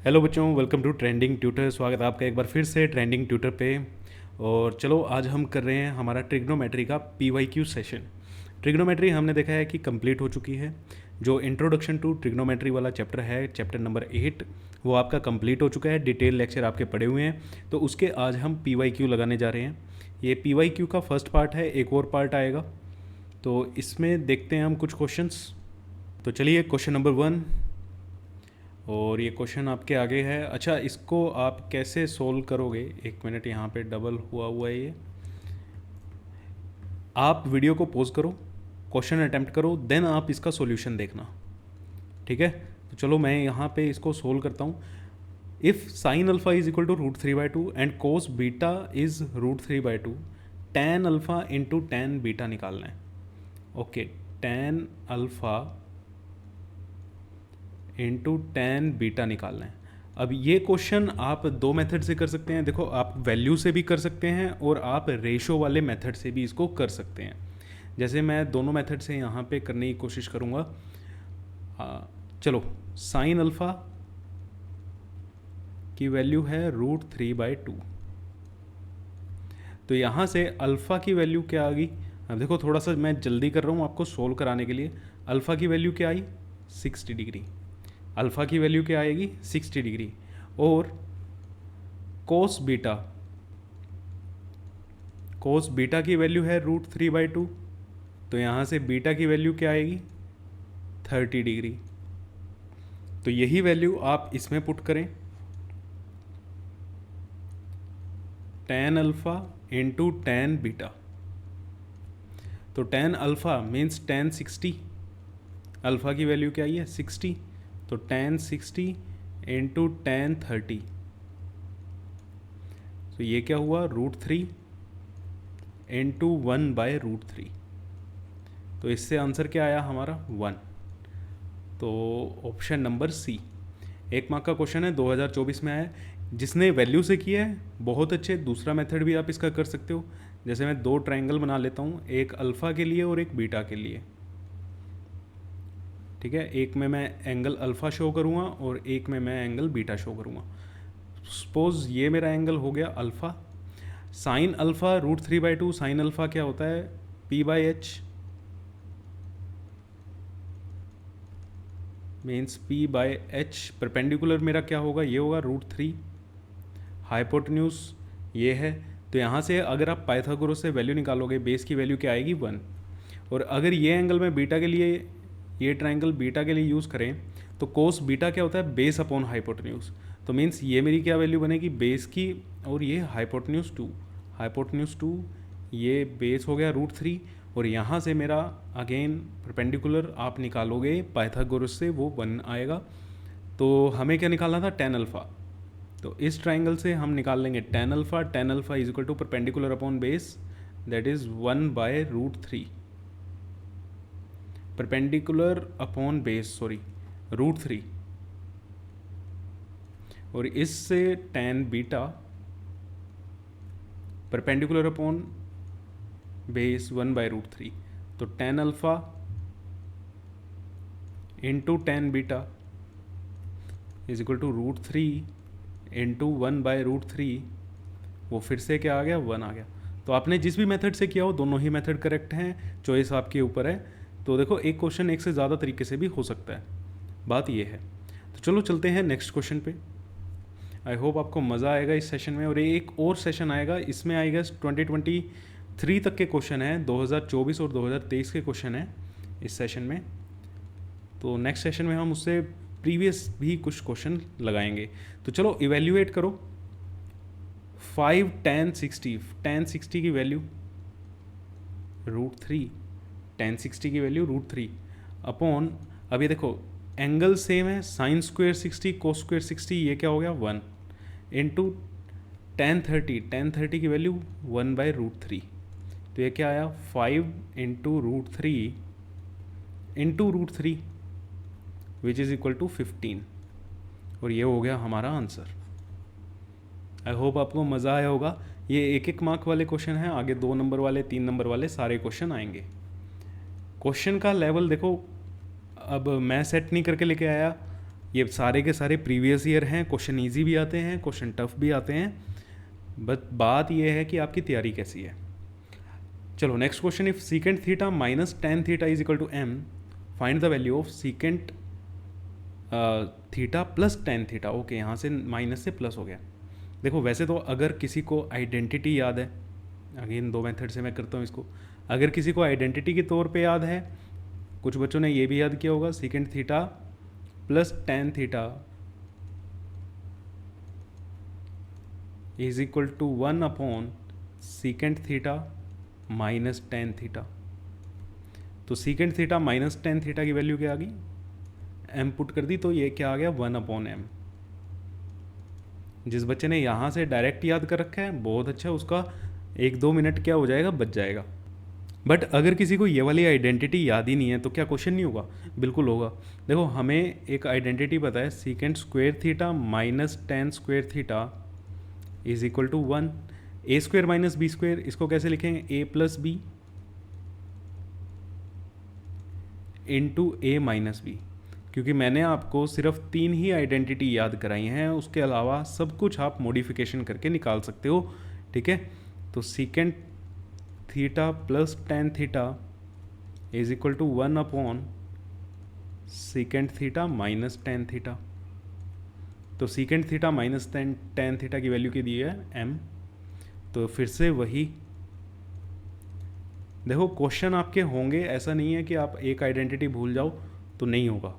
Hello बच्चों, welcome to trending tutor. स्वागत है आपका एक बार फिर से ट्रेंडिंग ट्यूटर पे। और चलो आज हम कर रहे हैं हमारा ट्रिग्नोमेट्री का पीवाईक्यू सेशन। ट्रिग्नोमेट्री हमने देखा है कि कंप्लीट हो चुकी है। जो इंट्रोडक्शन टू ट्रिग्नोमेट्री वाला चैप्टर है, चैप्टर नंबर 8, वो आपका कंप्लीट हो चुका है। डिटेल लेक्चर आपके पढ़े हुए हैं। तो उसके आज हम पीवाईक्यू लगाने जा रहे हैं। ये पीवाईक्यू का फर्स्ट पार्ट है, एक और पार्ट आएगा। तो इसमें देखते हैं हम कुछ क्वेश्चंस। तो चलिए क्वेश्चन नंबर 1, और ये क्वेश्चन आपके आगे है। अच्छा, इसको आप कैसे सोल्व करोगे, एक मिनट, यहाँ पे डबल हुआ है ये। आप वीडियो को पॉज करो, क्वेश्चन अटेम्प्ट करो, देन आप इसका सॉल्यूशन देखना, ठीक है। तो चलो मैं यहाँ पे इसको सोल्व करता हूँ। If sine alpha is equal to √3/2 and cos beta is √3/2, tan alpha into tan beta निकालना है। Okay, tan alpha into tan beta निकालना है। अब ये क्वेश्चन आप दो मेथड से कर सकते हैं। देखो, आप वैल्यू से भी कर सकते हैं और आप रेशो वाले मेथड से भी इसको कर सकते हैं। जैसे मैं दोनों मेथड से यहाँ पे करने की कोशिश करूँगा। चलो, साइन अल्फ़ा की वैल्यू है √3/2। तो यहाँ से अल्फ़ा की वैल्यू क्या आ गई। अब देखो, थोड़ा सा मैं जल्दी कर रहा हूँ आपको सोल्व कराने के लिए। अल्फ़ा की वैल्यू क्या आई, 60 डिग्री। अल्फ़ा की वैल्यू क्या आएगी, 60 डिग्री। और कोस बीटा की वैल्यू है √3/2। तो यहाँ से बीटा की वैल्यू क्या आएगी, 30 डिग्री। तो यही वैल्यू आप इसमें पुट करें, tan alpha into tan beta. तो tan alpha means tan 60। Alpha की वैल्यू क्या आई है, 60। तो tan 60 इंटू tan 30। तो ये क्या हुआ, √3 इंटू 1/√3। तो इससे आंसर क्या आया हमारा, 1। तो ऑप्शन नंबर सी। 1 मार्क का क्वेश्चन है, 2024 में आया है। जिसने वैल्यू से किया है बहुत अच्छे। दूसरा मेथड भी आप इसका कर सकते हो। जैसे मैं दो ट्रायंगल बना लेता हूँ, एक अल्फ़ा के लिए और एक बीटा के लिए, ठीक है। एक में मैं एंगल अल्फ़ा शो करूँगा और एक में मैं एंगल बीटा शो करूँगा। सपोज ये मेरा एंगल हो गया alpha. Sine alpha √3/2, sine alpha क्या होता है, p/h मीन्स p/h। परपेंडिकुलर मेरा क्या होगा, ये होगा √3। हाइपोटेन्यूज ये है। तो यहाँ से अगर आप पाइथागोरस से वैल्यू निकालोगे, बेस की वैल्यू क्या आएगी, 1। और अगर ये एंगल में बीटा के लिए, ये ट्रायंगल बीटा के लिए यूज़ करें, तो कोस बीटा क्या होता है, बेस अपॉन हाइपोटेन्यूज। तो मीन्स ये मेरी क्या वैल्यू बनेगी, बेस की, और ये हाइपोटेन्यूज 2, ये बेस हो गया √3। और यहाँ से मेरा अगेन परपेंडिकुलर आप निकालोगे पाइथागोरस से, वो 1 आएगा। तो हमें क्या निकालना था, tan अल्फ़ा। तो इस ट्राइंगल से हम निकाल लेंगे tan alpha is equal to perpendicular upon base, that is 1/√3। Perpendicular upon base, sorry, √3। और इससे tan beta perpendicular upon base 1/√3। तो tan alpha into tan beta is equal to √3 into 1/√3। वो फिर से क्या आ गया, 1 आ गया। तो आपने जिस भी मेथड से किया हो, दोनों ही मेथड करेक्ट हैं, चॉइस आपके ऊपर है। तो देखो, एक क्वेश्चन एक से ज़्यादा तरीके से भी हो सकता है, बात ये है। तो चलो चलते हैं नेक्स्ट क्वेश्चन पे। आई होप आपको मज़ा आएगा इस सेशन में। और ये एक और सेशन आएगा, इसमें आएगा 2023 तक के क्वेश्चन है, 2024 और 2023 के क्वेश्चन हैं इस सेशन में। तो नेक्स्ट सेशन में हम उससे प्रीवियस भी कुछ क्वेश्चन लगाएंगे। तो चलो इवेल्युएट करो। 5 tan 60 की वैल्यू √3, tan 60 की वैल्यू √3 अपॉन, अब ये देखो एंगल सेम है, sin स्क्वेयर 60 cos स्क्वेयर 60, ये क्या हो गया, 1 इंटू tan 30 की वैल्यू 1/√3। तो ये क्या आया, 5 into √3 into √3 which is equal to 15। और ये हो गया हमारा आंसर। आई होप आपको मज़ा आया होगा। ये 1 मार्क वाले क्वेश्चन हैं, आगे 2 नंबर वाले, 3 नंबर वाले सारे क्वेश्चन आएंगे। क्वेश्चन का लेवल देखो, अब मैं सेट नहीं करके लेके आया, ये सारे के सारे प्रीवियस ईयर हैं, क्वेश्चन ईजी भी आते हैं, क्वेश्चन टफ भी आते हैं, बट बात ये है कि आपकी तैयारी कैसी है। चलो next question, if secant theta minus tan theta is equal to m, find the value of secant theta plus tan theta. Okay, यहाँ से माइनस से प्लस हो गया। देखो वैसे तो अगर किसी को आइडेंटिटी याद है, अगेन दो मेथड से मैं करता हूँ इसको, अगर किसी को आइडेंटिटी के तौर पे याद है, कुछ बच्चों ने ये भी याद किया होगा, secant theta plus tan theta is equal to 1 upon secant theta minus tan theta. तो secant theta minus tan theta की वैल्यू क्या आ गई, एम पुट कर दी, तो ये क्या आ गया 1 अपॉन एम। जिस बच्चे ने यहाँ से डायरेक्ट याद कर रखा है बहुत अच्छा, उसका 1-2 मिनट क्या हो जाएगा, बच जाएगा। बट अगर किसी को ये वाली आइडेंटिटी याद ही नहीं है तो क्या क्वेश्चन नहीं होगा, बिल्कुल होगा। देखो हमें एक आइडेंटिटी पता है, secant square theta minus tan square theta is equal to 1। A square minus b square, इसको कैसे लिखेंगे, a plus b into a minus b, क्योंकि मैंने आपको सिर्फ 3 ही आइडेंटिटी याद कराई हैं, उसके अलावा सब कुछ आप मॉडिफिकेशन करके निकाल सकते हो, ठीक है। तो secant theta plus tan theta is equal to 1 upon secant theta minus tan theta. तो secant theta minus tan theta की वैल्यू की दी है एम। तो फिर से वही, देखो क्वेश्चन आपके होंगे, ऐसा नहीं है कि आप एक आइडेंटिटी भूल जाओ तो नहीं होगा।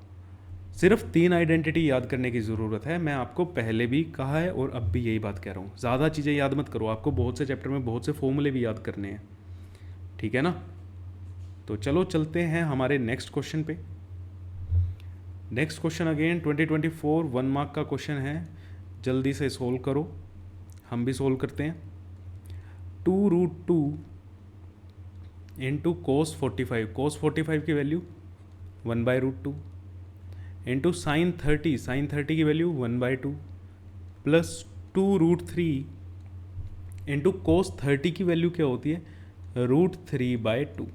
सिर्फ 3 आइडेंटिटी याद करने की ज़रूरत है, मैं आपको पहले भी कहा है और अब भी यही बात कह रहा हूँ। ज़्यादा चीज़ें याद मत करो, आपको बहुत से चैप्टर में बहुत से फॉर्मूले भी याद करने हैं, ठीक है ना। तो चलो चलते हैं हमारे नेक्स्ट क्वेश्चन पे। नेक्स्ट क्वेश्चन अगेन 2024 1 मार्क का क्वेश्चन है, जल्दी से सोल्व करो, हम भी सोल्व करते हैं। 2√2 इंटू कोस 45, कोस 45 की वैल्यू 1/√2 इंटू साइन 30, साइन 30 की वैल्यू 1/2 प्लस 2√3 इंटू कोस 30 की वैल्यू क्या होती है, √3/2।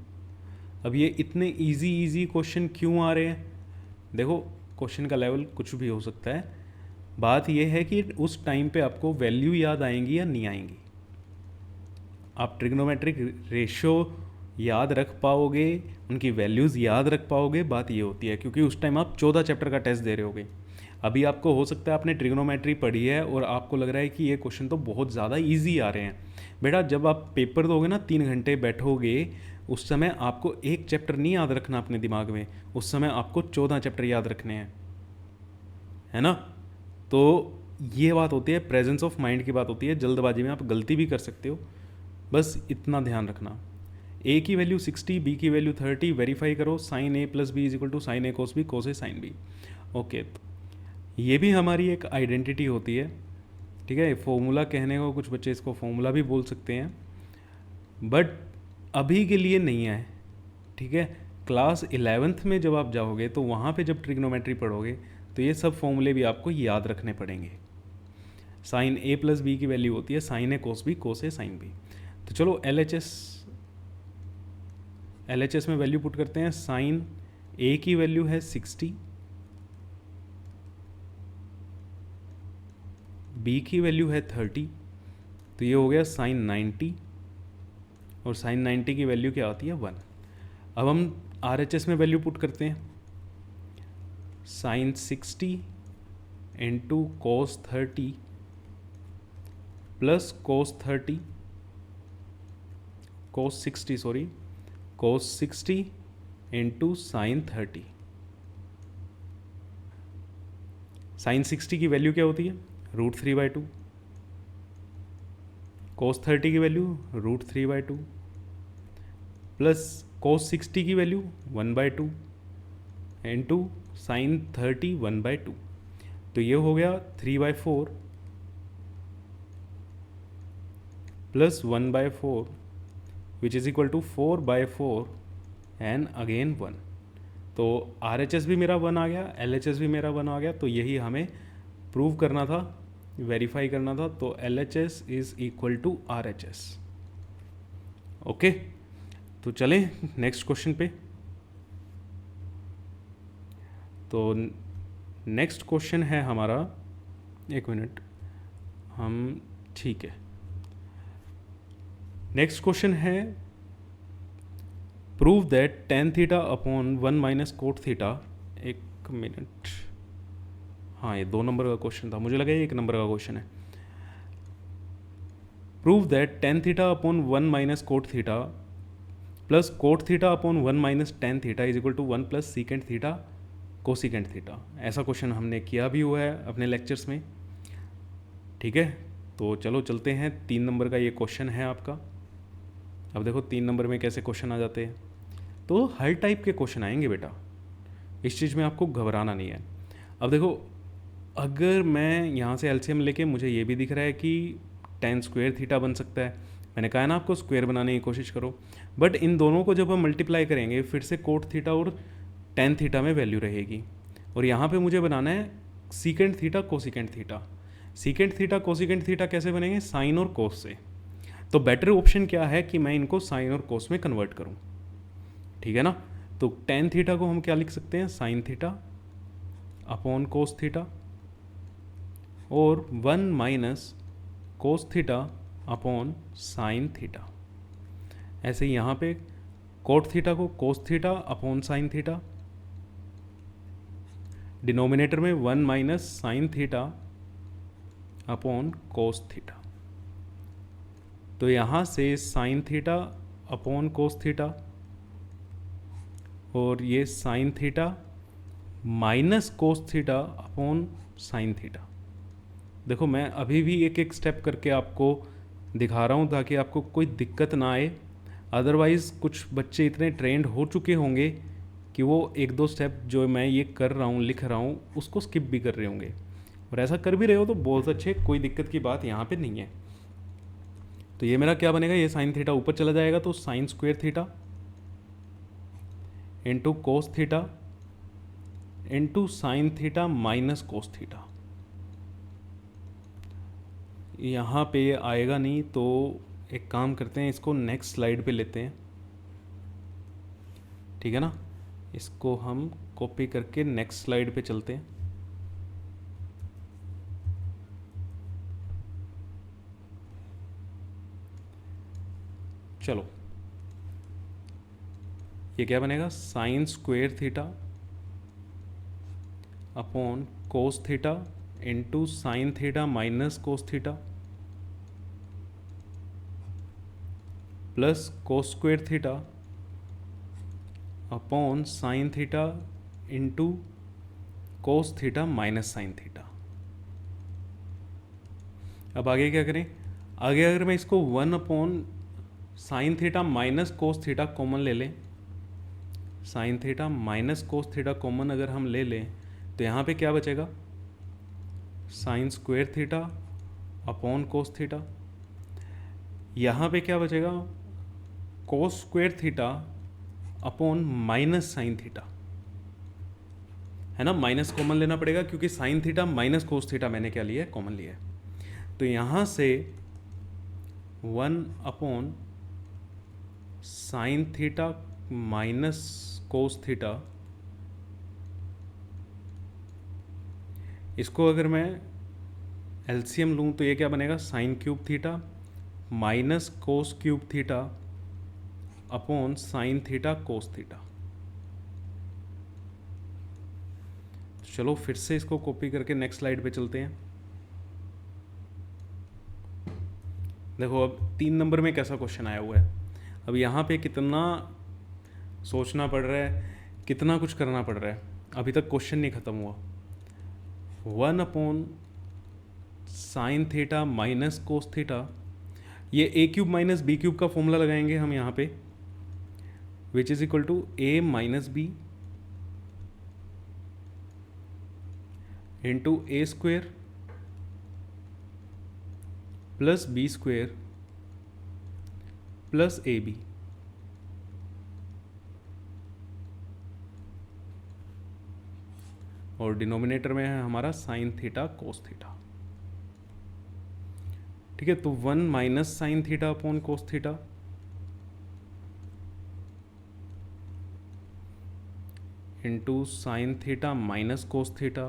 अब ये इतने इजी क्वेश्चन क्यों आ रहे हैं, देखो क्वेश्चन का लेवल कुछ भी हो सकता है, बात यह है कि उस टाइम पे आपको वैल्यू याद आएंगी या नहीं आएंगी। आप ट्रिग्नोमेट्रिक रेशियो याद रख पाओगे, उनकी वैल्यूज़ याद रख पाओगे, बात ये होती है, क्योंकि उस टाइम आप 14 चैप्टर का टेस्ट दे रहे होगे। अभी आपको हो सकता है आपने ट्रिग्नोमेट्री पढ़ी है और आपको लग रहा है कि ये क्वेश्चन तो बहुत ज़्यादा इजी आ रहे हैं। बेटा जब आप पेपर दोगे ना, 3 घंटे बैठोगे, उस समय आपको एक चैप्टर नहीं याद रखना अपने दिमाग में, उस समय आपको 14 चैप्टर याद रखने हैं, है ना। तो ये बात होती है, प्रेजेंस ऑफ माइंड की बात होती है, जल्दबाजी में आप गलती भी कर सकते हो, बस इतना ध्यान रखना। ए की वैल्यू 60, बी की वैल्यू 30, वेरीफाई करो, sine a plus B is equal to sine a cos b, cos a sine b. Okay, ये भी हमारी एक आइडेंटिटी होती है, ठीक है। फॉर्मूला कहने को कुछ बच्चे इसको फॉर्मूला भी बोल सकते हैं, बट अभी के लिए नहीं है, ठीक है। क्लास 11th में जब आप जाओगे तो वहाँ पे जब ट्रिग्नोमेट्री पढ़ोगे तो ये सब फॉर्मूले भी आपको याद रखने पड़ेंगे। साइन ए प्लस बी की वैल्यू होती है sign a cos b, cos a sine B. तो चलो LHS में वैल्यू पुट करते हैं। साइन ए की वैल्यू है 60, बी की वैल्यू है 30, तो ये हो गया साइन 90, और साइन 90 की वैल्यू क्या आती है 1। अब हम RHS में वैल्यू पुट करते हैं, sine 60 into cos 30 plus cos 30, cos 60 into sine 30। Sine 60 की वैल्यू क्या होती है, √3/2, कोस 30 की वैल्यू √3/2 प्लस कोस 60 की वैल्यू 1/2 इंटू साइन 30 1/2। तो ये हो गया 3/4 plus 1/4 which is equal to 4/4 and again 1। तो RHS भी मेरा 1 आ गया, LHS भी मेरा 1 आ गया। तो यही हमें प्रूव करना था, वेरीफाई करना था। तो LHS is equal to RHS। Okay, तो चलें नेक्स्ट क्वेश्चन पे। तो नेक्स्ट क्वेश्चन है हमारा, एक मिनट, हम ठीक है, नेक्स्ट क्वेश्चन है prove that tan theta upon 1 minus cot theta. एक मिनट, हाँ ये 2 नंबर का क्वेश्चन था, मुझे लगा ये 1 नंबर का क्वेश्चन है। Prove that tan theta upon 1 minus cot theta plus cot theta upon 1 minus tan theta is equal to 1 plus secant theta cosecant theta. ऐसा क्वेश्चन हमने किया भी हुआ है अपने लेक्चर्स में, ठीक है। तो चलो चलते हैं, 3 नंबर का ये क्वेश्चन है आपका। अब देखो 3 नंबर में कैसे क्वेश्चन आ जाते हैं, तो हर टाइप के क्वेश्चन आएंगे बेटा, इस चीज़ में आपको घबराना नहीं है। अब देखो, अगर मैं यहाँ से एलसीएम लेके, मुझे ये भी दिख रहा है कि टेन स्क्वायर थीटा बन सकता है, मैंने कहा ना आपको स्क्वायर बनाने की कोशिश करो, बट इन दोनों को जब हम मल्टीप्लाई करेंगे फिर से कोट थीटा और टेन थीटा में वैल्यू रहेगी, और यहाँ पे मुझे बनाना है secant theta cosecant theta. Secant theta cosecant theta कैसे बनेंगे, साइन और कोस से। तो बेटर ऑप्शन क्या है कि मैं इनको साइन और कोस में कन्वर्ट करूँ, ठीक है ना। तो टेन थीटा को हम क्या लिख सकते हैं, sine theta upon cos theta, और 1 minus cos theta upon sine theta. ऐसे ही यहाँ पे कोट थीटा को कोस theta upon sine theta, denominator में 1 minus sine theta upon cos theta. तो यहाँ से sine theta upon cos theta, और ये sign theta minus cos theta upon sine theta. देखो मैं अभी भी एक एक स्टेप करके आपको दिखा रहा हूँ ताकि आपको कोई दिक्कत ना आए। अदरवाइज़ कुछ बच्चे इतने ट्रेंड हो चुके होंगे कि वो 1-2 स्टेप जो मैं ये कर रहा हूँ, लिख रहा हूँ, उसको स्किप भी कर रहे होंगे, और ऐसा कर भी रहे हो तो बहुत अच्छे, कोई दिक्कत की बात यहाँ पे नहीं है। तो ये मेरा क्या बनेगा, ये साइन थीटा ऊपर चला जाएगा, तो sign square theta into cos theta into sine theta minus cos theta. यहाँ पे ये आएगा नहीं, तो एक काम करते हैं, इसको नेक्स्ट स्लाइड पे लेते हैं, ठीक है ना। इसको हम कॉपी करके नेक्स्ट स्लाइड पे चलते हैं। चलो, ये क्या बनेगा, sign square theta upon cos theta into sine theta minus cos theta plus cos square theta upon sine theta into cos theta minus sine theta. अब आगे क्या करें, आगे अगर मैं इसको 1 upon sine theta minus cos theta common ले लें, sign theta minus cos theta common अगर हम ले लें, तो यहाँ पे क्या बचेगा, sign square theta upon cos theta. यहाँ पे क्या बचेगा, कोस square theta upon minus sine theta, है ना। माइनस कॉमन लेना पड़ेगा क्योंकि sign theta minus cos theta मैंने क्या लिया है, कॉमन लिया है। तो यहाँ से 1 upon sine theta minus cos theta, इसको अगर मैं एलसीएम लूँ तो ये क्या बनेगा, साइन क्यूब थीटा माइनस कोस cube theta upon sine theta cos theta. चलो फिर से इसको कॉपी करके नेक्स्ट स्लाइड पे चलते हैं। देखो अब 3 नंबर में कैसा क्वेश्चन आया हुआ है। अब यहाँ पे कितना सोचना पड़ रहा है, कितना कुछ करना पड़ रहा है, अभी तक क्वेश्चन नहीं ख़त्म हुआ। 1 upon sine theta minus cos theta, ये a cube minus b cube का फॉर्मूला लगाएंगे हम यहाँ पे, which is equal to a minus b into a square plus b square plus a b. और डिनोमिनेटर में है हमारा साइन थीटा कोस थीटा, ठीक है। तो 1 minus sine theta upon cos theta into sine theta minus cos theta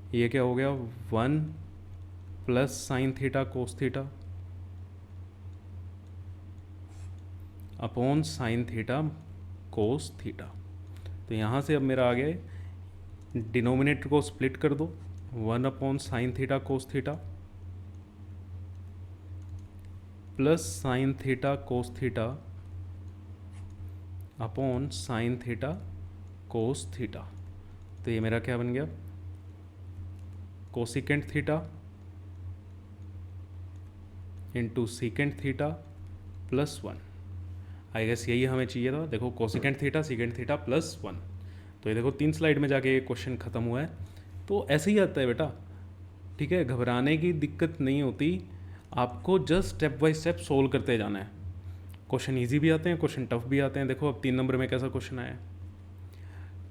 ये क्या हो गया, 1 plus sine theta cos theta upon sine theta cos theta. तो यहाँ से अब मेरा आ गया, डिनोमिनेटर को स्प्लिट कर दो, 1 upon sine theta cos theta plus sine theta cos theta upon sine theta cos theta. तो ये मेरा क्या बन गया, cosecant theta into secant theta plus 1। I guess यही हमें चाहिए था। देखो cosecant theta secant theta plus 1। तो ये देखो 3 स्लाइड में जाके ये क्वेश्चन ख़त्म हुआ है। तो ऐसे ही आता है बेटा, ठीक है, घबराने की दिक्कत नहीं होती, आपको just step by step solve करते जाना है। क्वेश्चन इजी भी आते हैं, क्वेश्चन टफ भी आते हैं। देखो अब 3 नंबर में कैसा क्वेश्चन आया है।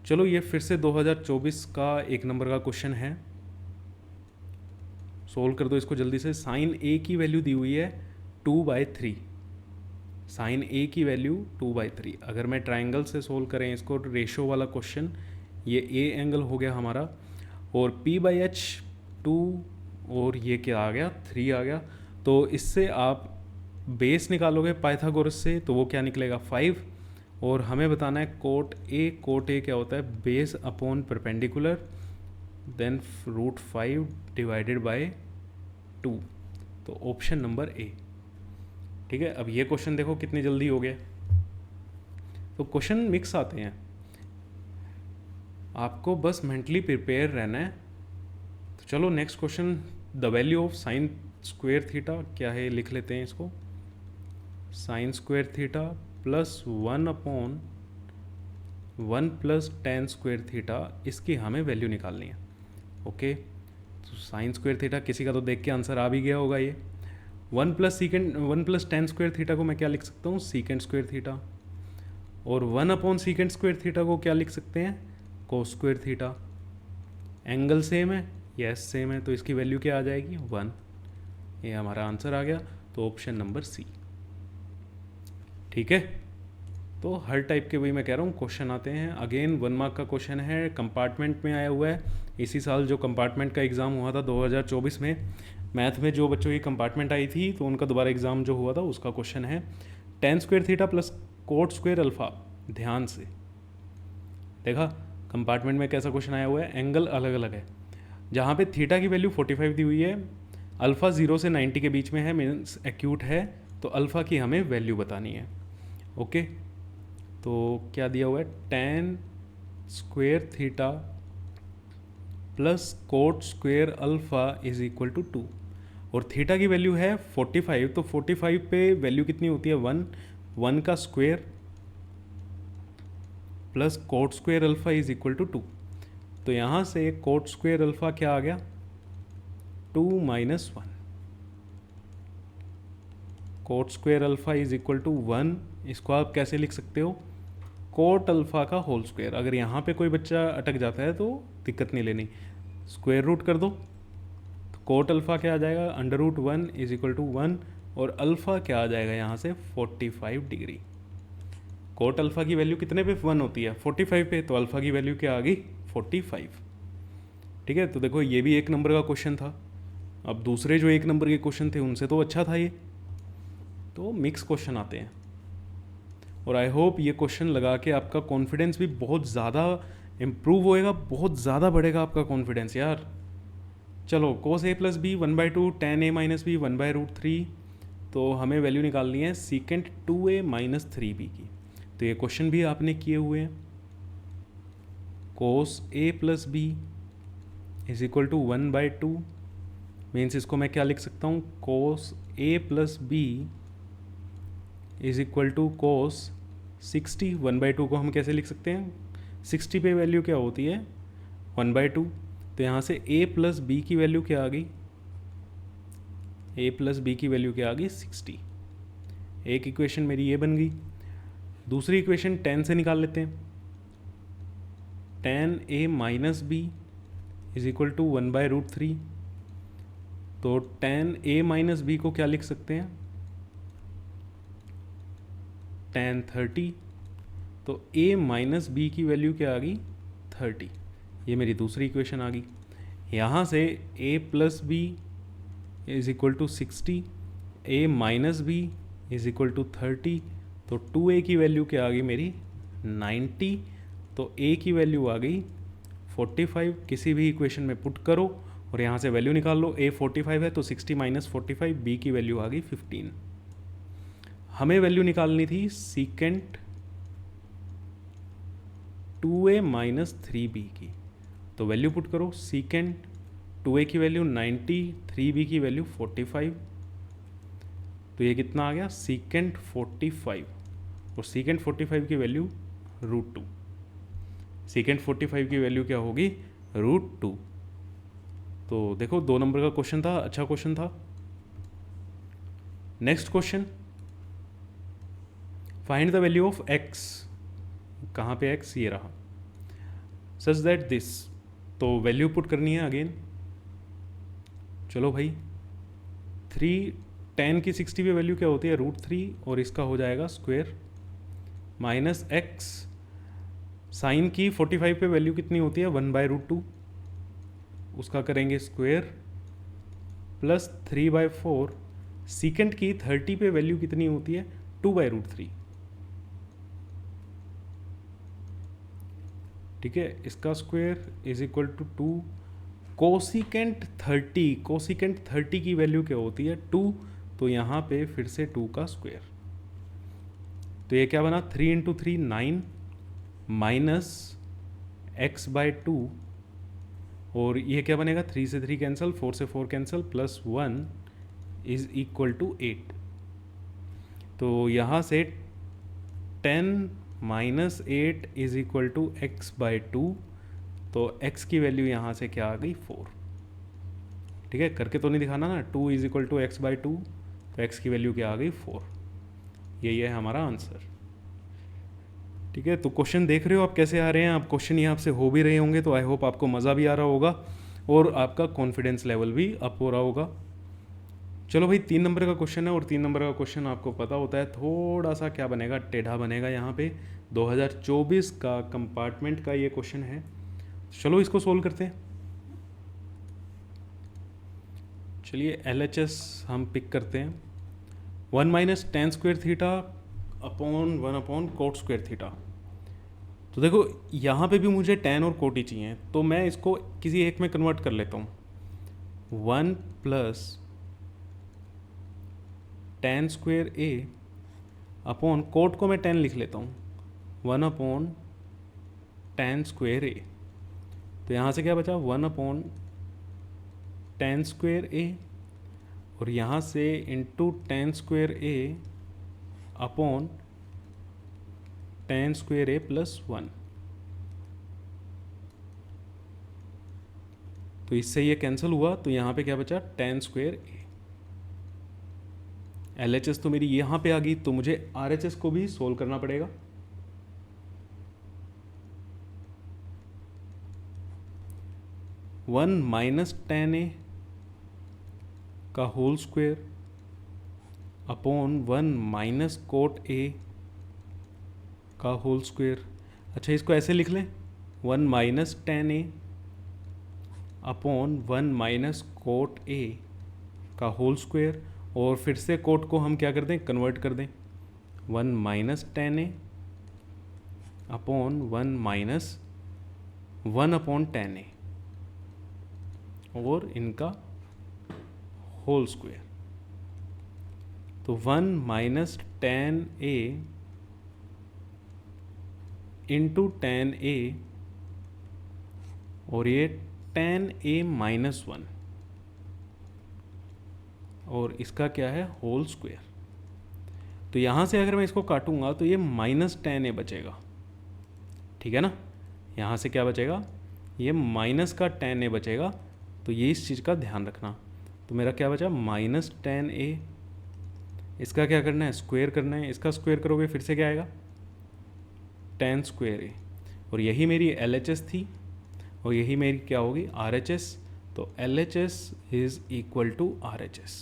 चलो ये फिर से 2024 का 1 नंबर का क्वेश्चन है, सोल्व कर दो इसको जल्दी से। साइन ए की वैल्यू दी हुई है 2/3, साइन ए की वैल्यू 2/3। अगर मैं ट्राइंगल से सोल्व करें इसको, रेशो वाला क्वेश्चन, ये ए एंगल हो गया हमारा, और p/h 2 और ये क्या आ गया 3 आ गया। तो इससे आप बेस निकालोगे पाइथागोरस से, तो वो क्या निकलेगा 5। और हमें बताना है कोट ए क्या होता है, base upon perpendicular then √5 divided by 2। तो ऑप्शन नंबर ए, ठीक है। अब ये क्वेश्चन देखो कितनी जल्दी हो गया। तो क्वेश्चन मिक्स आते हैं, आपको बस मेंटली प्रिपेयर रहना है। तो चलो next question, the value of sign square theta क्या है, लिख लेते हैं इसको। Sign square theta plus 1 upon 1 plus ten square theta, इसकी हमें वैल्यू निकालनी है। ओके, तो साइन स्क्वायर थीटा किसी का तो देख के आंसर आ भी गया होगा। ये 1 प्लस टेन स्क्वायर थीटा को मैं क्या लिख सकता हूँ, सीकेंड स्क्वायर थीटा। और 1 अपॉन सीकेंड स्क्वायर थीटा को क्या लिख सकते हैं, कोस स्क्वायर थीटा। एंगल सेम है, यस सेम है, तो इसकी वैल्यू क्या आ जाएगी 1। ये हमारा आंसर आ गया। तो ऑप्शन नंबर सी, ठीक है। तो हर टाइप के वही मैं कह रहा हूँ क्वेश्चन आते हैं। अगेन 1 मार्क का क्वेश्चन है, कंपार्टमेंट में आया हुआ है। इसी साल जो कंपार्टमेंट का एग्ज़ाम हुआ था 2024 में, मैथ में जो बच्चों की कंपार्टमेंट आई थी, तो उनका दोबारा एग्ज़ाम जो हुआ था उसका क्वेश्चन है tan square theta plus cot square alpha. ध्यान से देखा कंपार्टमेंट में कैसा क्वेश्चन आया हुआ है, एंगल अलग अलग है। जहाँ पे थीटा की वैल्यू 45 दी हुई है, अल्फ़ा 0 से 90 के बीच में है, मीन्स एक्यूट है, तो अल्फ़ा की हमें वैल्यू बतानी है। ओके, तो क्या दिया हुआ है, tan square theta plus cot square alpha is equal to 2। और थीटा की वैल्यू है 45, तो 45 पे वैल्यू कितनी होती है 1 का square plus cot square alpha is equal to 2। तो यहाँ से कोट स्क्वायर अल्फ़ा क्या आ गया 2 - 1। Cot square alpha is equal to 1, इसको आप कैसे लिख सकते हो, कोट अल्फ़ा का होल स्क्वायर। अगर यहाँ पे कोई बच्चा अटक जाता है तो दिक्कत नहीं लेनी, स्क्वायर रूट कर दो। तो कोट अल्फ़ा क्या आ जाएगा √1 इज इक्वल टू 1, और अल्फ़ा क्या आ जाएगा यहाँ से 45 डिग्री। कोट अल्फ़ा की वैल्यू कितने पे 1 होती है 45 पे, तो अल्फ़ा की वैल्यू क्या आ गई 45। ठीक है, तो देखो ये भी 1 नंबर का क्वेश्चन था। अब दूसरे जो 1 नंबर के क्वेश्चन थे उनसे तो अच्छा था ये। तो मिक्स क्वेश्चन आते हैं, और आई होप ये क्वेश्चन लगा के आपका कॉन्फिडेंस भी बहुत ज़्यादा इम्प्रूव होएगा, बहुत ज़्यादा बढ़ेगा आपका कॉन्फिडेंस यार। चलो cos a plus b 1/2 tan a minus b 1/√3, तो हमें वैल्यू निकालनी है सीकेंट 2a माइनस 3b की। तो ये क्वेश्चन भी आपने किए हुए हैं। Cos a plus B is equal to 1/2, means इसको मैं क्या लिख सकता हूँ, cos a plus B is equal to cos 60। 1/2 को हम कैसे लिख सकते हैं, 60 पे वैल्यू क्या होती है 1/2। तो यहाँ से a प्लस बी की वैल्यू क्या आ गई, a प्लस बी की वैल्यू क्या आ गई 60। एक इक्वेशन मेरी ये बन गई। दूसरी इक्वेशन 10 से निकाल लेते हैं। tan a minus b is equal to 1/√3। तो tan a माइनस बी को क्या लिख सकते हैं, tan 30। तो a माइनस बी की वैल्यू क्या आ गई 30। ये मेरी दूसरी इक्वेशन आ गई। यहाँ से a plus B is equal to 60, a minus b is equal to 30, तो 2a की वैल्यू क्या आ गई मेरी 90, तो a की वैल्यू आ गई 45। किसी भी इक्वेशन में पुट करो और यहाँ से वैल्यू निकाल लो। a 45 है तो 60 माइनस 45, b की वैल्यू आ गई 15। हमें वैल्यू निकालनी थी सीकेंट 2a माइनस 3b की, तो वैल्यू पुट करो। सीकेंट 2a की वैल्यू 90, 3b की वैल्यू 45, तो ये कितना आ गया सीकेंट 45, और सीकेंट 45 की वैल्यू √2। सीकेंट 45 की वैल्यू क्या होगी √2। तो देखो 2 नंबर का क्वेश्चन था, अच्छा क्वेश्चन था। Next question, find the value of x। कहाँ पे x, ये रहा। सच दैट दिस, तो वैल्यू पुट करनी है अगेन। चलो भाई, 3 10 की 60 पे वैल्यू क्या होती है √3, और इसका हो जाएगा स्क्वायर, माइनस x साइन की 45 पे वैल्यू कितनी होती है 1/√2, उसका करेंगे स्क्वायर, प्लस 3/4 सीकेंट की 30 पे वैल्यू कितनी होती है 2/√3। ठीक है, इसका square is equal to 2। Cosecant 30 की वैल्यू क्या होती है 2, तो यहाँ पे फिर से 2 का स्क्वायर, तो ये क्या बना 3 इंटू 3 9, माइनस x/2, और ये क्या बनेगा 3 से 3 कैंसिल, 4 से 4 cancel, plus 1 is equal to 8। तो यहाँ से 10 minus 8 is equal to x/2, तो x की वैल्यू यहाँ से क्या आ गई 4। ठीक है, करके तो नहीं दिखाना ना, 2 इज इक्वल टू x/2, तो x की वैल्यू क्या आ गई 4। यही है हमारा आंसर। ठीक है, तो क्वेश्चन देख रहे हो आप कैसे आ रहे हैं, आप क्वेश्चन यहाँ आपसे हो भी रहे होंगे, तो आई होप आपको मज़ा भी आ रहा होगा और आपका कॉन्फिडेंस लेवल भी अप हो रहा होगा। चलो भाई, 3 नंबर का क्वेश्चन है, और 3 नंबर का क्वेश्चन आपको पता होता है थोड़ा सा क्या बनेगा, टेढ़ा बनेगा। यहाँ पे 2024 का कंपार्टमेंट का ये क्वेश्चन है। चलो इसको सोल्व करते हैं। चलिए LHS हम पिक करते हैं, 1 minus tan square theta upon 1 upon coat square theta. तो देखो यहाँ पे भी मुझे tan और कोट ही चाहिए, तो मैं इसको किसी एक में कन्वर्ट कर लेता हूँ। 1 plus tan square a upon coat को मैं tan लिख लेता हूँ, 1 अपॉन tan स्क्वायर a। तो यहाँ से क्या बचा 1 अपॉन tan स्क्वायर a, और यहाँ से into tan square a upon tan square a plus 1। तो इससे ये कैंसिल हुआ, तो यहाँ पे क्या बचा tan स्क्वायर a। LHS तो मेरी यहाँ पे आ गई, तो मुझे RHS को भी सोल्व करना पड़ेगा। वन माइनस tan a का whole square upon 1 minus cot a का होल स्क्वायर। अच्छा, इसको ऐसे लिख लें, 1 minus tan a upon 1 minus cot a का होल स्क्वायर, और फिर से कोट को हम क्या कर दें कन्वर्ट कर दें, 1 minus tan a upon 1 minus 1 upon tan a, और इनका होल स्क्वायर। तो 1 minus tan a into tan a, और ये tan a माइनस 1, और इसका क्या है होल स्क्वायर। तो यहाँ से अगर मैं इसको काटूंगा तो ये माइनस tan a बचेगा। ठीक है ना, यहाँ से क्या बचेगा, ये माइनस का tan a बचेगा। तो ये इस चीज़ का ध्यान रखना। तो मेरा क्या बचा माइनस tan a, इसका क्या करना है स्क्वायर करना है, इसका स्क्वायर करोगे फिर से क्या आएगा tan स्क्वायर a, और यही मेरी LHS थी, और यही मेरी क्या होगी RHS। तो LHS is equal to RHS।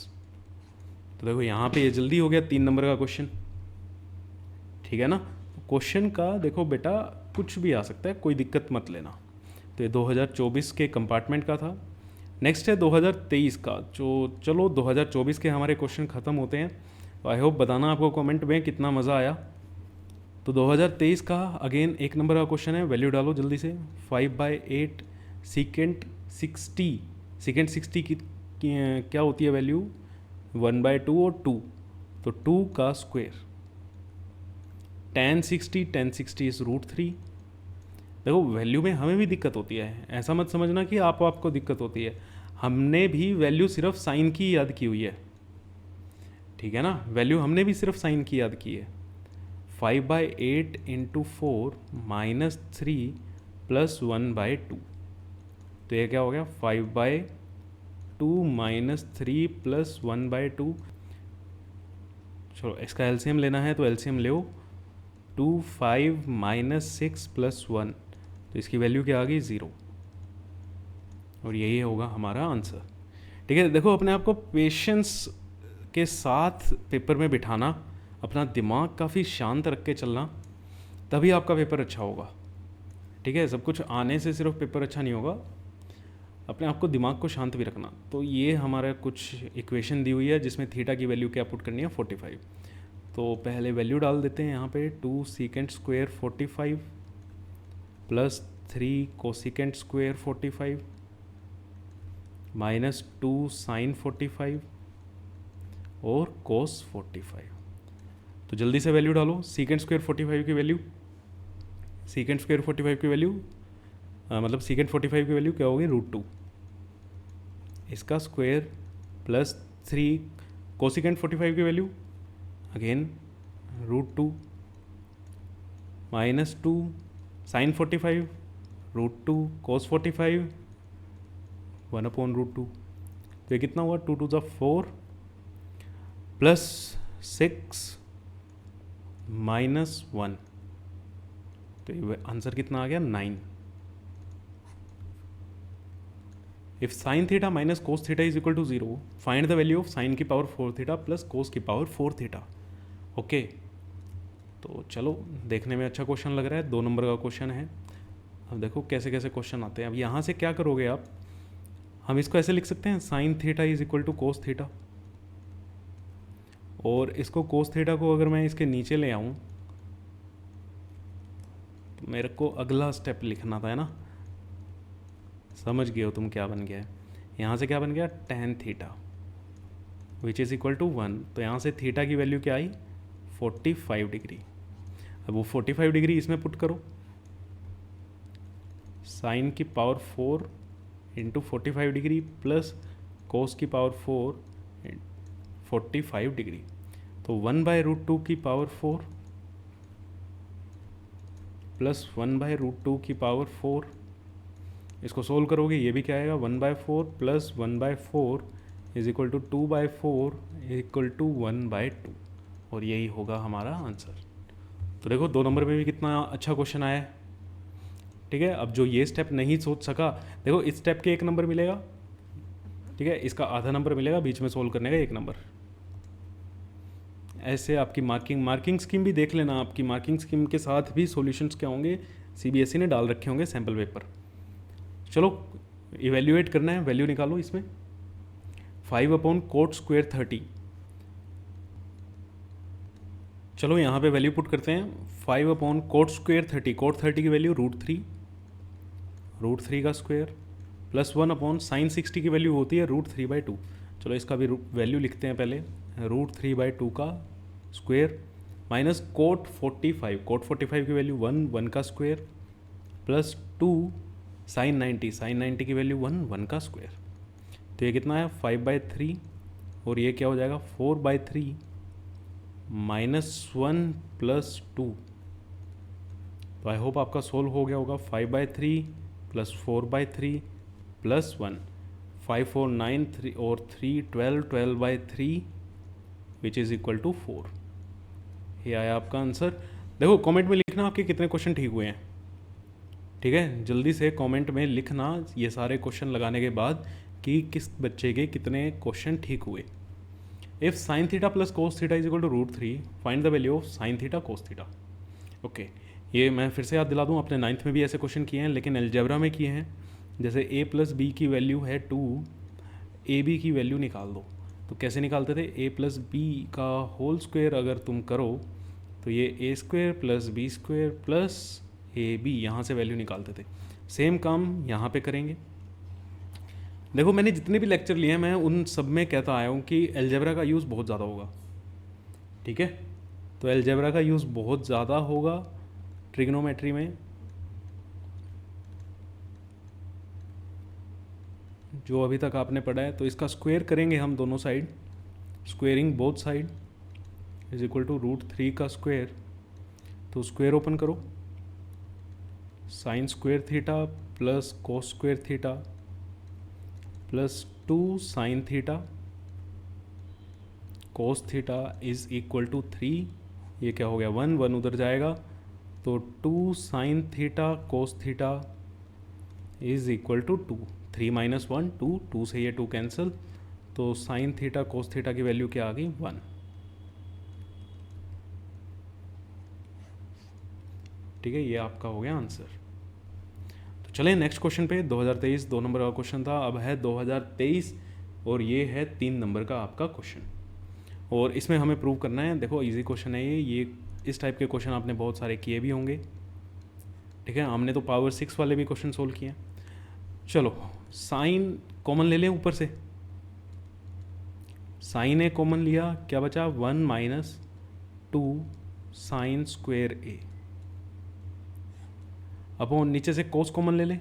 तो देखो यहाँ पे ये जल्दी हो गया 3 नंबर का क्वेश्चन। ठीक है ना, क्वेश्चन का देखो बेटा कुछ भी आ सकता है, कोई दिक्कत मत लेना। तो ये 2024 के कंपार्टमेंट का था, नेक्स्ट है 2023 का, जो चलो 2024 के हमारे क्वेश्चन ख़त्म होते हैं। तो आई होप बताना आपको कमेंट में कितना मज़ा आया। तो 2023 का अगेन एक नंबर का क्वेश्चन है, वैल्यू डालो जल्दी से। 5/8 सीकेंट 60 की क्या होती है वैल्यू? 1/2 और 2, तो 2 का स्क्वायर। tan 60 is √3। देखो वैल्यू में हमें भी दिक्कत होती है, ऐसा मत समझना कि आपको दिक्कत होती है। हमने भी वैल्यू सिर्फ साइन की याद की हुई है, ठीक है ना, वैल्यू हमने भी सिर्फ साइन की याद की है। 5/8 इंटू 4 -3 प्लस 1/2, तो ये क्या हो गया? 5/2 -3 प्लस 1/2। चलो इसका एलसीएम लेना है तो एलसीएम ले। 2 5 -6 प्लस 1, तो इसकी वैल्यू क्या आ गई? 0। और यही होगा हमारा आंसर। ठीक है, देखो अपने आप को पेशेंस के साथ पेपर में बिठाना, अपना दिमाग काफ़ी शांत रख के चलना, तभी आपका पेपर अच्छा होगा। ठीक है, सब कुछ आने से सिर्फ पेपर अच्छा नहीं होगा, अपने आप को दिमाग को शांत भी रखना। तो ये हमारा कुछ इक्वेशन दी हुई है जिसमें थीटा की वैल्यू क्या पुट करनी है? 45। तो पहले वैल्यू डाल देते हैं यहाँ पे। 2 secant square 45 plus 3 cosecant square 45 -2 sine 45 और कोस 45। तो जल्दी से वैल्यू डालो। सीकेंट स्क्वायर 45 की वैल्यू, सीकेंट स्क्वायर 45 की वैल्यू मतलब सीकेंट 45 की वैल्यू क्या होगी? √2, इसका स्क्वायर प्लस 3 कोसिकेंट 45 की वैल्यू अगेन √2 -2 साइन 45 √2 कोस 45 1/√2। तो ये कितना हुआ? 2 to the 4 प्लस 6 -1, तो ये आंसर कितना आ गया? 9। If sine theta minus cos theta is equal to 0, find the value of sine की पावर 4 थीटा प्लस कोस की पावर 4 थीटा। ओके, तो चलो देखने में अच्छा क्वेश्चन लग रहा है, 2 नंबर का क्वेश्चन है। अब देखो कैसे कैसे क्वेश्चन आते हैं। अब यहाँ से क्या करोगे आप? हम इसको ऐसे लिख सकते हैं, sine theta is equal to cos theta, और इसको कोस थीटा को अगर मैं इसके नीचे ले आऊँ तो मेरे को अगला स्टेप लिखना था, है ना? समझ गए हो तुम क्या बन गया है? यहाँ से क्या बन गया? tan theta which is equal to 1। तो यहाँ से थीटा की वैल्यू क्या आई? 45 डिग्री। अब वो 45 डिग्री इसमें पुट करो, साइन की power 4 into 45 degree plus cos की पावर 4 45 डिग्री, तो 1/√2 की पावर 4 प्लस 1/√2 की पावर 4। इसको सोल्व करोगे ये भी क्या आएगा? 1/4 plus 1/4 is equal to 2/4 equal to 1/2, और यही होगा हमारा आंसर। तो देखो 2 नंबर में भी कितना अच्छा क्वेश्चन आया है। ठीक है, अब जो ये स्टेप नहीं सोच सका, देखो इस स्टेप के 1 नंबर मिलेगा, ठीक है, इसका आधा नंबर मिलेगा, बीच में सोल्व करने का 1 नंबर। ऐसे आपकी मार्किंग स्कीम भी देख लेना, आपकी मार्किंग स्कीम के साथ भी सॉल्यूशंस क्या होंगे, सीबीएसई ने डाल रखे होंगे सैम्पल पेपर। चलो इवेल्युएट करना है, वैल्यू निकालो इसमें। 5/cot स्क्वायर 30, चलो यहाँ पे वैल्यू पुट करते हैं। 5/cot स्क्वायर 30, cot 30 की वैल्यू √3 का स्क्वायर प्लस 1/sin 60 की वैल्यू होती है √3/2। चलो इसका भी वैल्यू लिखते हैं पहले, √3/2 का स्क्वायर माइनस cot 45 की वैल्यू 1 का स्क्वायर प्लस 2 sin 90 की वैल्यू 1 का स्क्वायर। तो ये कितना है? 5/3, और ये क्या हो जाएगा? 4/3 -1 प्लस 2। तो आई होप आपका सोल्व हो गया होगा। 5/3 प्लस 4/3 प्लस 1, 5 4 9 3 और 3 12, 12/3 विच इज़ इक्वल टू 4। ये आया आपका आंसर। देखो कमेंट में लिखना आपके कितने क्वेश्चन ठीक हुए हैं। ठीक है, जल्दी से कमेंट में लिखना ये सारे क्वेश्चन लगाने के बाद कि किस बच्चे के कितने क्वेश्चन ठीक हुए। If sine theta plus cos theta is equal to √3, find the value of sine theta cos theta. Okay, ये मैं फिर से याद दिला दूँ, आपने 9th में भी ऐसे क्वेश्चन किए हैं, लेकिन अलजेब्रा में किए हैं। जैसे a प्लस बी की वैल्यू है 2, ए बी की वैल्यू निकाल दो। तो कैसे निकालते थे, a प्लस बी का होल स्क्वायर अगर तुम करो तो ये a square plus b square plus a b, यहाँ से वैल्यू निकालते थे। सेम काम यहाँ पे करेंगे। देखो मैंने जितने भी लेक्चर लिए हैं मैं उन सब में कहता आया हूँ कि अलजेब्रा का यूज़ बहुत ज़्यादा होगा, ठीक है। तो अलजेब्रा का यूज़ बहुत ज़्यादा होगा ट्रिग्नोमेट्री में। जो अभी तक आपने पढ़ा है, तो इसका स्क्वायर करेंगे हम दोनों side, squaring both side is equal to √3 का स्क्वायर। तो स्क्वायर ओपन करो, sine square theta plus cos square theta plus 2 sine theta cos theta is equal to 3। ये क्या हो गया, 1 1 उधर जाएगा, तो 2 sine theta cos theta is equal to 2। 3 minus 1 2, 2 से ये 2 कैंसिल, तो साइन थीटा कोस थीटा की वैल्यू क्या आ गई, 1। ठीक है, ये आपका हो गया आंसर। तो चलें नेक्स्ट क्वेश्चन पे। 2023 2 नंबर का क्वेश्चन था, अब है 2023 और ये है 3 नंबर का आपका क्वेश्चन, और इसमें हमें प्रूव करना है। देखो इजी क्वेश्चन है ये इस टाइप के क्वेश्चन आपने बहुत सारे किए भी होंगे, ठीक है। हमने तो पावर 6 वाले भी क्वेश्चन सोल्व किए। चलो साइन कॉमन ले लें ऊपर से, साइन ए कॉमन लिया, क्या बचा 1 minus 2 sine square A, upon नीचे से कोस कॉमन ले लें,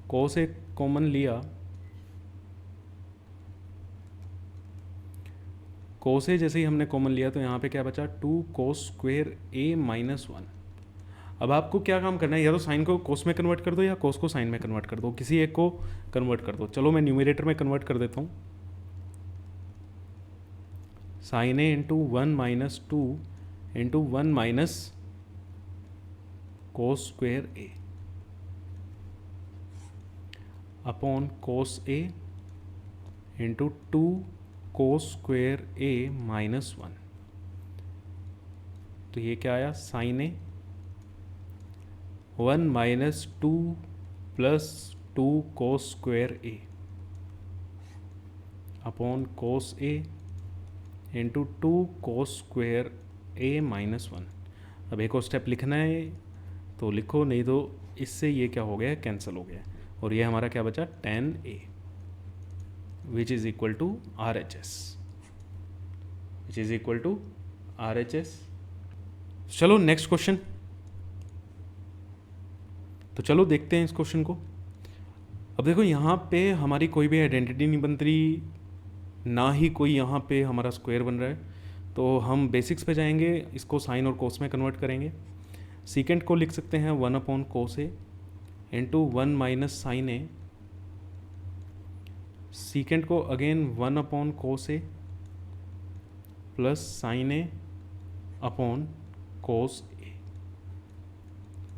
कोस ए कॉमन लिया, कोस ए जैसे ही हमने कॉमन लिया तो यहाँ पे क्या बचा 2 कोस स्क्वेयर ए माइनस 1। अब आपको क्या काम करना है, या तो साइन को कोस में कन्वर्ट कर दो या कोस को साइन में कन्वर्ट कर दो, किसी एक को कन्वर्ट कर दो। चलो मैं न्यूमरेटर में कन्वर्ट कर देता हूँ, sine A into 1 minus 2 into 1 minus cos square A upon cos A into 2 cos square A minus 1। तो ये क्या आया, sine A 1 minus 2 plus 2 cos square A upon cos A into 2 cos square A minus 1। अब एक और step लिखना है तो लिखो, नहीं तो इससे ये क्या हो गया, कैंसिल हो गया, और ये हमारा क्या बचा tan a which is equal to RHS, which is equal to RHS। चलो नेक्स्ट क्वेश्चन, तो चलो देखते हैं इस क्वेश्चन को। अब देखो यहाँ पे हमारी कोई भी आइडेंटिटी नहीं बन रही, ना ही कोई यहाँ पे हमारा स्क्वायर बन रहा है, तो हम बेसिक्स पे जाएंगे, इसको साइन और कोस में कन्वर्ट करेंगे। सीकेंट को लिख सकते हैं 1 upon cos A into 1 minus sine a, secant को again 1 upon cos a plus sine a upon cos a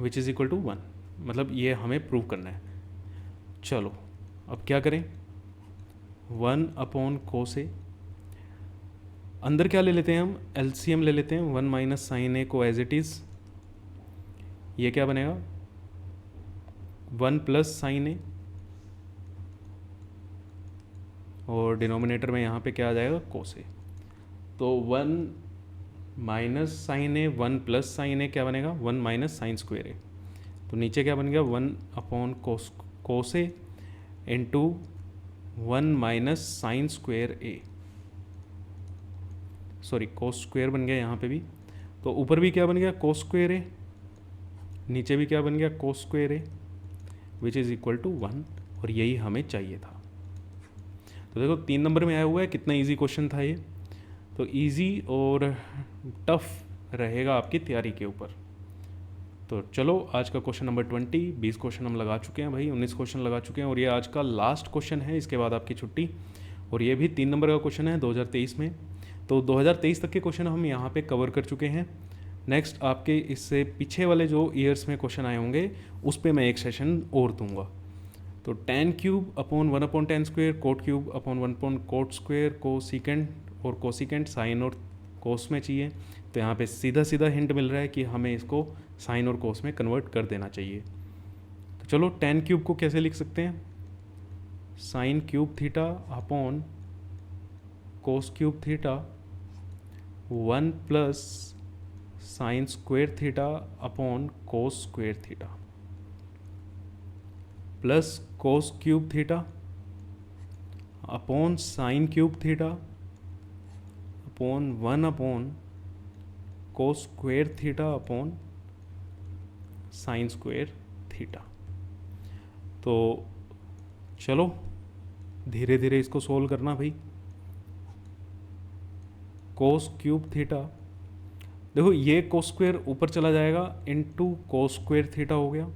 which is equal to 1। मतलब ये हमें प्रूव करना है। चलो अब क्या करें, 1 अपॉन कोस ए, अंदर क्या ले लेते हैं हम, एलसीएम ले लेते हैं, 1 माइनस साइन ए को एज इट इज़, ये क्या बनेगा 1 प्लस साइन ए, और डिनोमिनेटर में यहाँ पे क्या आ जाएगा कोस ए। तो 1 minus sine A 1 plus sine ए क्या बनेगा 1 माइनस साइन स्क्वेयर ए। तो नीचे क्या बन गया 1 अपॉन कोस ए इंटू 1 माइनस साइन स्क्वेयर ए, सॉरी कोस स्क्वेयर बन गया यहाँ पे भी। तो ऊपर भी क्या बन गया कोस स्क्वेयर ए, नीचे भी क्या बन गया cos square a which is equal to 1, और यही हमें चाहिए था। तो देखो 3 नंबर में आया हुआ है, कितना इजी क्वेश्चन था ये। तो इजी और टफ रहेगा आपकी तैयारी के ऊपर। तो चलो आज का क्वेश्चन नंबर 20 क्वेश्चन हम लगा चुके हैं भाई, 19 क्वेश्चन लगा चुके हैं, और ये आज का लास्ट क्वेश्चन है, इसके बाद आपकी छुट्टी। और ये भी 3 नंबर का क्वेश्चन है 2023 में। तो 2023 तक के क्वेश्चन हम यहाँ पे कवर कर चुके हैं। नेक्स्ट आपके इससे पीछे वाले जो ईयर्स में क्वेश्चन आए होंगे उस पर मैं एक सेशन और दूंगा। तो tan cube upon 1 upon tan square, cot cube upon 1 upon cot square, को सीकेंट और कोसिकेंट साइन और कोस में चाहिए। तो यहाँ पे सीधा सीधा हिंट मिल रहा है कि हमें इसको साइन और कोस में कन्वर्ट कर देना चाहिए। तो चलो tan क्यूब को कैसे लिख सकते हैं, साइन क्यूब थीटा अपॉन कोस cube theta 1 plus sine square theta upon कोस square theta plus cos cube theta upon sine cube theta upon 1 upon कोस square theta upon sign square theta. तो चलो धीरे धीरे इसको सोल्व करना भाई। कोस क्यूब थीटा, देखो ये cos square ऊपर चला जाएगा इनटू कोस स्क्वेयर थीटा हो गया,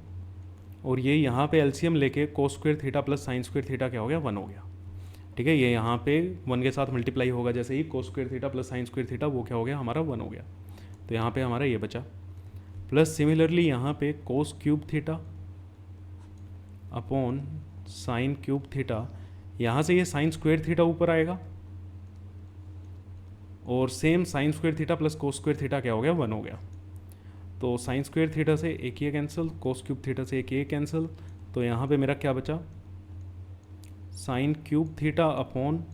और ये यहाँ पे एलसीएम लेके कोस square theta plus sine square theta क्या हो गया, 1 हो गया। ठीक है, ये यहाँ पे 1 के साथ मल्टीप्लाई होगा, जैसे ही cos square theta plus sine square theta वो क्या हो गया, हमारा 1 हो गया। तो यहाँ पे हमारा ये बचा, प्लस सिमिलरली यहाँ पे कोस cube theta upon sine cube theta, यहाँ से ये साइन स्क्वेयर थीटा ऊपर आएगा, और same sign square theta plus cos square theta क्या हो गया, 1 हो गया। तो साइन स्क्वेयर थीटा से एक ये कैंसिल, कोस क्यूब थीटा से एक ये कैंसिल, तो यहाँ पे मेरा क्या बचा, sine cube theta upon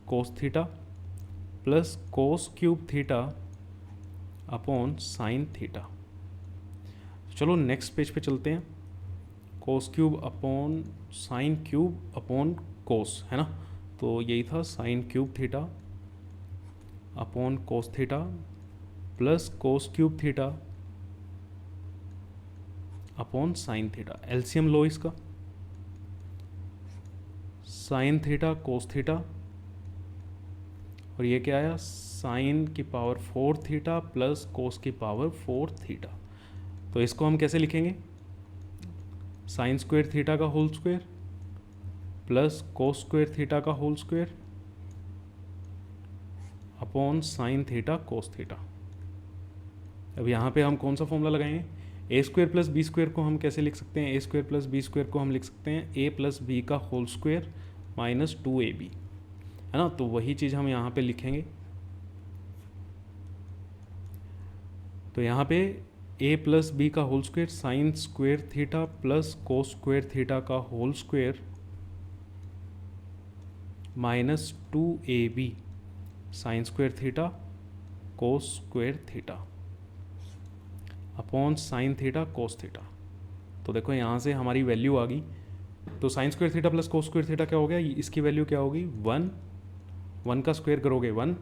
cos theta plus cos cube theta upon sine theta. चलो नेक्स्ट पेज पे चलते हैं, cos cube upon sine cube upon cos, है ना। तो यही था sine cube theta upon cos theta plus cos cube theta upon sine theta. LCM लो इसका, साइन थीटा कोस थीटा, और ये क्या आया, साइन की पावर 4 थीटा प्लस कोस की पावर 4 थीटा। तो इसको हम कैसे लिखेंगे, साइन स्क्वेयर थीटा का whole square plus cos square theta का whole square upon sine theta cos theta. अब यहाँ पे हम कौन सा फॉर्मूला लगाएंगे, a square plus b square को हम कैसे लिख सकते हैं, a square plus b square को हम लिख सकते हैं ए प्लस बी का होल स्क्वेयर माइनस 2ab, है ना। तो वही चीज़ हम यहाँ पे लिखेंगे। तो यहाँ पे ए प्लस बी का whole square sine square theta plus cos square theta का whole square minus 2ab sine square theta cos square theta upon sine theta cos theta. तो देखो यहाँ से हमारी वैल्यू आ गई। तो sine square theta plus cos square theta क्या हो गया, इसकी वैल्यू क्या होगी, 1 का स्क्वायर करोगे 1,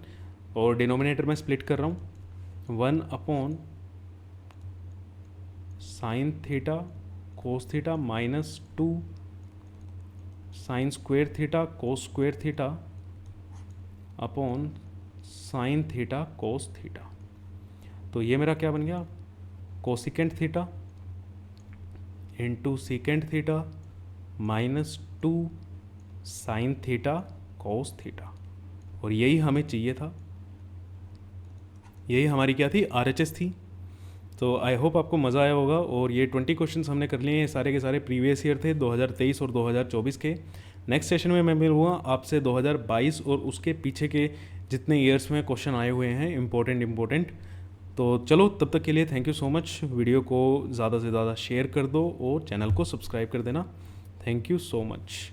और डिनोमिनेटर में स्प्लिट कर रहा हूँ 1 upon sine theta cos theta minus 2 sign square theta cos square theta upon sine theta cos theta. तो ये मेरा क्या बन गया, cosecant theta into secant theta minus 2 sine theta cos theta. और यही हमें चाहिए था, यही हमारी क्या थी, RHS थी। तो आई होप आपको मज़ा आया होगा। और ये 20 क्वेश्चंस हमने कर लिए हैं, सारे के सारे प्रीवियस ईयर थे 2023 और 2024 के। नेक्स्ट सेशन में मैं मिलूँगा आपसे 2022 और उसके पीछे के जितने ईयर्स में क्वेश्चन आए हुए हैं इम्पोर्टेंट। तो चलो तब तक के लिए thank you so much. Video को ज़्यादा से ज़्यादा शेयर कर दो और चैनल को सब्सक्राइब कर देना। Thank you so much.